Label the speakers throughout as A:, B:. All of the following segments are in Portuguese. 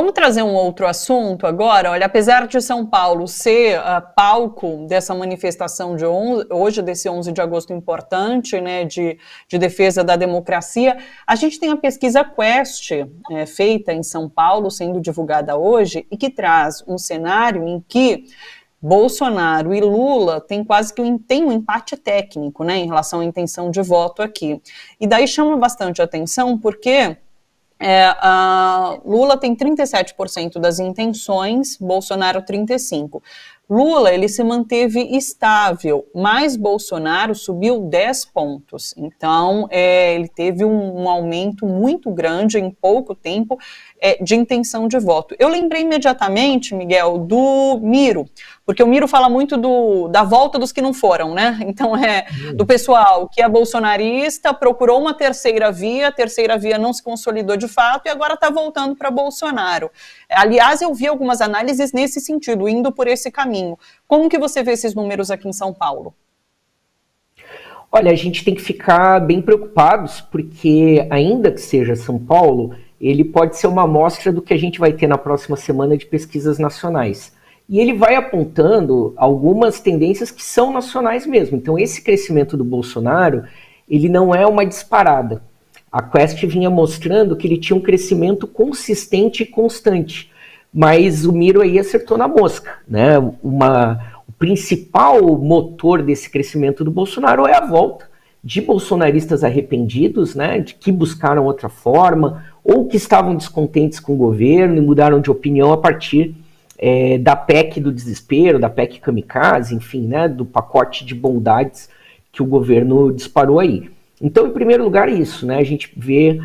A: Vamos trazer um outro assunto agora. Olha, apesar de São Paulo ser palco dessa manifestação de hoje, desse 11 de agosto importante, né, de defesa da democracia, a gente tem a pesquisa Quest, feita em São Paulo, sendo divulgada hoje, e que traz um cenário em que Bolsonaro e Lula têm quase que um empate técnico, né, em relação à intenção de voto aqui. E daí chama bastante atenção porque Lula tem 37% das intenções, Bolsonaro 35%. Lula, ele se manteve estável, mas Bolsonaro subiu 10 pontos. Então, ele teve um aumento muito grande em pouco tempo de intenção de voto. Eu lembrei imediatamente, Miguel, do Miro, porque o Miro fala muito da volta dos que não foram, né? Então, do pessoal que é bolsonarista, procurou uma terceira via, a terceira via não se consolidou de fato e agora está voltando para Bolsonaro. Aliás, eu vi algumas análises nesse sentido, indo por esse caminho. Como que você vê esses números aqui em São Paulo?
B: Olha, a gente tem que ficar bem preocupados, porque ainda que seja São Paulo, ele pode ser uma amostra do que a gente vai ter na próxima semana de pesquisas nacionais. E ele vai apontando algumas tendências que são nacionais mesmo. Então esse crescimento do Bolsonaro, ele não é uma disparada. A Quest vinha mostrando que ele tinha um crescimento consistente e constante. Mas o Miro aí acertou na mosca, né? O principal motor desse crescimento do Bolsonaro é a volta de bolsonaristas arrependidos, né? De que buscaram outra forma, ou que estavam descontentes com o governo e mudaram de opinião a partir da PEC do desespero, da PEC kamikaze, enfim, né? Do pacote de bondades que o governo disparou aí. Então, em primeiro lugar, isso, né? A gente vê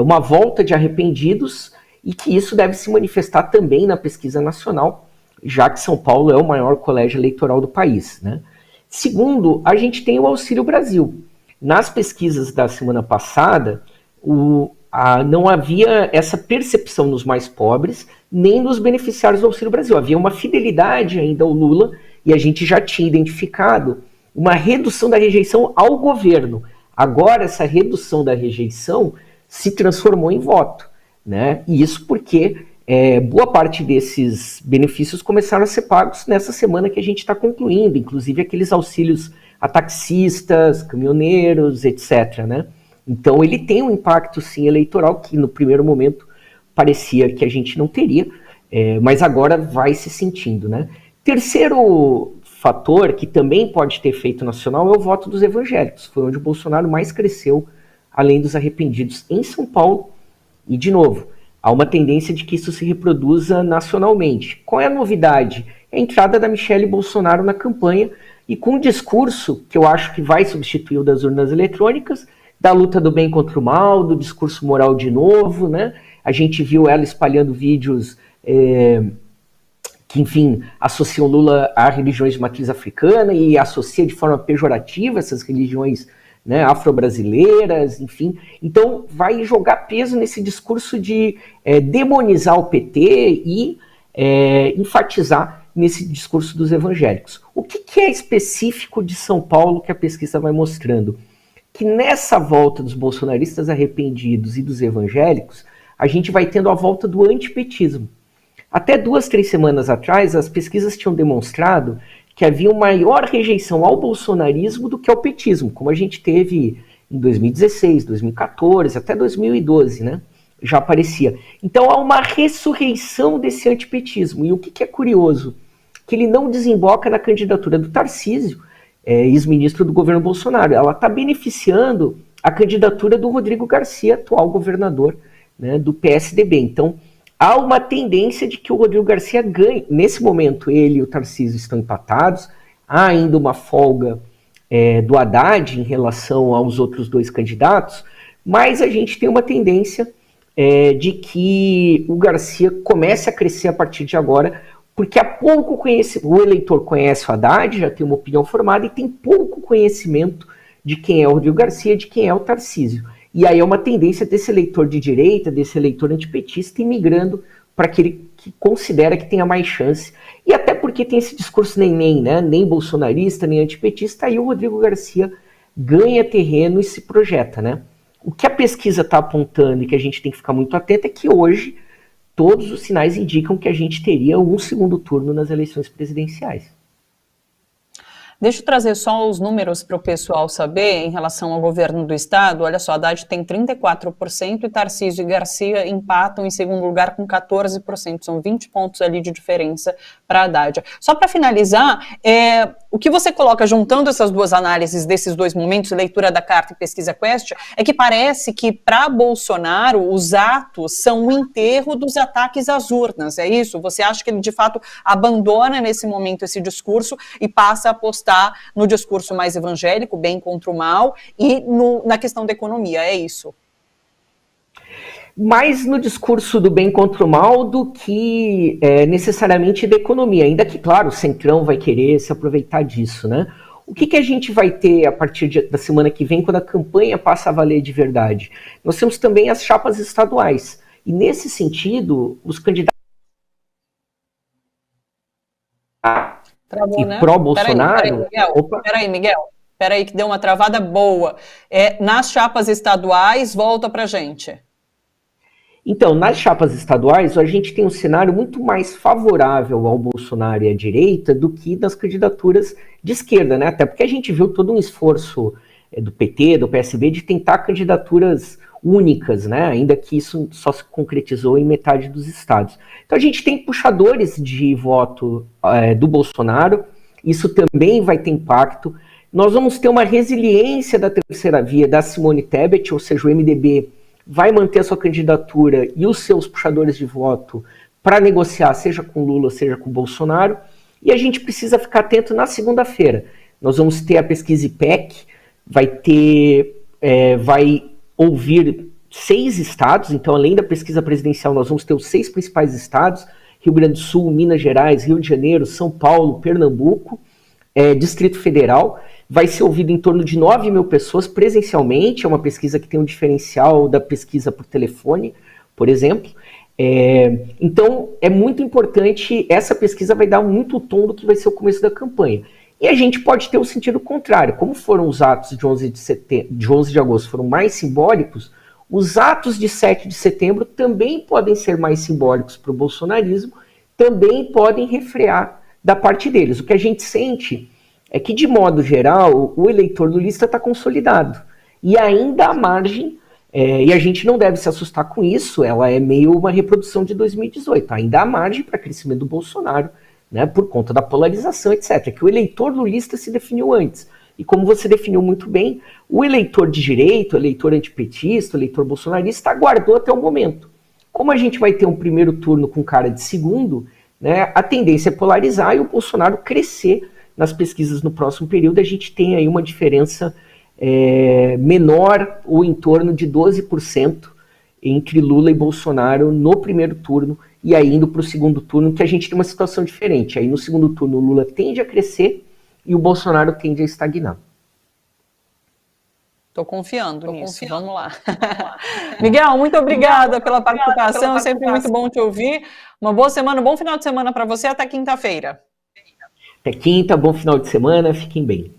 B: uma volta de arrependidos e que isso deve se manifestar também na pesquisa nacional, já que São Paulo é o maior colégio eleitoral do país, né? Segundo, a gente tem o Auxílio Brasil. Nas pesquisas da semana passada, não havia essa percepção nos mais pobres, nem nos beneficiários do Auxílio Brasil. Havia uma fidelidade ainda ao Lula, e a gente já tinha identificado uma redução da rejeição ao governo. Agora, essa redução da rejeição se transformou em voto, né? E isso porque boa parte desses benefícios começaram a ser pagos nessa semana que a gente está concluindo, inclusive aqueles auxílios a taxistas, caminhoneiros, etc., né? Então ele tem um impacto, sim, eleitoral, que no primeiro momento parecia que a gente não teria, mas agora vai se sentindo, né? Terceiro fator, que também pode ter efeito nacional, é o voto dos evangélicos. Foi onde o Bolsonaro mais cresceu, além dos arrependidos, em São Paulo. E, de novo, há uma tendência de que isso se reproduza nacionalmente. Qual é a novidade? É a entrada da Michelle Bolsonaro na campanha, e com um discurso que eu acho que vai substituir o das urnas eletrônicas, da luta do bem contra o mal, do discurso moral de novo, né? A gente viu ela espalhando vídeos que, enfim, associam Lula a religiões de matriz africana e associa de forma pejorativa essas religiões, né, afro-brasileiras, enfim. Então vai jogar peso nesse discurso de demonizar o PT e enfatizar nesse discurso dos evangélicos. O que é específico de São Paulo que a pesquisa vai mostrando? Que nessa volta dos bolsonaristas arrependidos e dos evangélicos, a gente vai tendo a volta do antipetismo. Até 2, 3 semanas atrás, as pesquisas tinham demonstrado que havia uma maior rejeição ao bolsonarismo do que ao petismo, como a gente teve em 2016, 2014, até 2012, né? Já aparecia. Então há uma ressurreição desse antipetismo. E o que é curioso? Que ele não desemboca na candidatura do Tarcísio, ex-ministro do governo Bolsonaro. Ela está beneficiando a candidatura do Rodrigo Garcia, atual governador, né, do PSDB. Então, há uma tendência de que o Rodrigo Garcia ganhe. Nesse momento, ele e o Tarcísio estão empatados. Há ainda uma folga do Haddad em relação aos outros dois candidatos, mas a gente tem uma tendência de que o Garcia comece a crescer a partir de agora, porque há pouco conhecimento. O eleitor conhece o Haddad, já tem uma opinião formada, e tem pouco conhecimento de quem é o Rodrigo Garcia, de quem é o Tarcísio. E aí é uma tendência desse eleitor de direita, desse eleitor antipetista, imigrando para aquele que considera que tenha mais chance. E até porque tem esse discurso nem, né? Nem bolsonarista, nem antipetista, aí o Rodrigo Garcia ganha terreno e se projeta, né? O que a pesquisa está apontando e que a gente tem que ficar muito atento é que hoje todos os sinais indicam que a gente teria um segundo turno nas eleições presidenciais.
A: Deixa eu trazer só os números para o pessoal saber em relação ao governo do estado. Olha só, Haddad tem 34% e Tarcísio e Garcia empatam em segundo lugar com 14%. São 20 pontos ali de diferença para Haddad. Só para finalizar, o que você coloca juntando essas duas análises desses dois momentos, leitura da carta e pesquisa Quest, é que parece que para Bolsonaro os atos são o enterro dos ataques às urnas. É isso? Você acha que ele de fato abandona nesse momento esse discurso e passa a apostar no discurso mais evangélico, bem contra o mal, e na questão da economia, é isso?
B: Mais no discurso do bem contra o mal do que necessariamente da economia, ainda que, claro, o Centrão vai querer se aproveitar disso, né? O que a gente vai ter a partir da semana que vem, quando a campanha passa a valer de verdade? Nós temos também as chapas estaduais, e nesse sentido, os candidatos
A: Travou, né?
B: Pró-Bolsonaro...
A: Peraí, Miguel. Peraí, que deu uma travada boa. Nas chapas estaduais, volta pra gente.
B: Então, nas chapas estaduais, a gente tem um cenário muito mais favorável ao Bolsonaro e à direita do que nas candidaturas de esquerda, né? Até porque a gente viu todo um esforço do PT, do PSB, de tentar candidaturas únicas, né? Ainda que isso só se concretizou em metade dos estados. Então a gente tem puxadores de voto do Bolsonaro, isso também vai ter impacto. Nós vamos ter uma resiliência da terceira via da Simone Tebet, ou seja, o MDB vai manter a sua candidatura e os seus puxadores de voto para negociar, seja com Lula, seja com Bolsonaro. E a gente precisa ficar atento na segunda-feira. Nós vamos ter a pesquisa IPEC, vai ouvir 6 estados, então além da pesquisa presidencial nós vamos ter os 6 principais estados, Rio Grande do Sul, Minas Gerais, Rio de Janeiro, São Paulo, Pernambuco, Distrito Federal. Vai ser ouvido em torno de 9 mil pessoas presencialmente, é uma pesquisa que tem um diferencial da pesquisa por telefone, por exemplo. Então é muito importante, essa pesquisa vai dar muito o tom do que vai ser o começo da campanha. E a gente pode ter o sentido contrário, como foram os atos de 11 de agosto foram mais simbólicos, os atos de 7 de setembro também podem ser mais simbólicos para o bolsonarismo, também podem refrear da parte deles. O que a gente sente é que, de modo geral, o eleitor lulista está consolidado. E ainda há margem, e a gente não deve se assustar com isso, ela é meio uma reprodução de 2018. Ainda há margem para crescimento do Bolsonaro, né, por conta da polarização, etc. Que o eleitor lulista se definiu antes. E como você definiu muito bem, o eleitor de direita, o eleitor antipetista, o eleitor bolsonarista aguardou até o momento. Como a gente vai ter um primeiro turno com cara de segundo, né, a tendência é polarizar e o Bolsonaro crescer nas pesquisas no próximo período. A gente tem aí uma diferença menor ou em torno de 12% entre Lula e Bolsonaro no primeiro turno, e aí indo para o segundo turno, que a gente tem uma situação diferente. Aí no segundo turno o Lula tende a crescer e o Bolsonaro tende a estagnar.
A: Estou confiando nisso. Vamos lá. Miguel, muito obrigada pela participação. Sempre muito bom te ouvir. Uma boa semana, um bom final de semana para você. Até quinta-feira.
B: Até quinta, bom final de semana. Fiquem bem.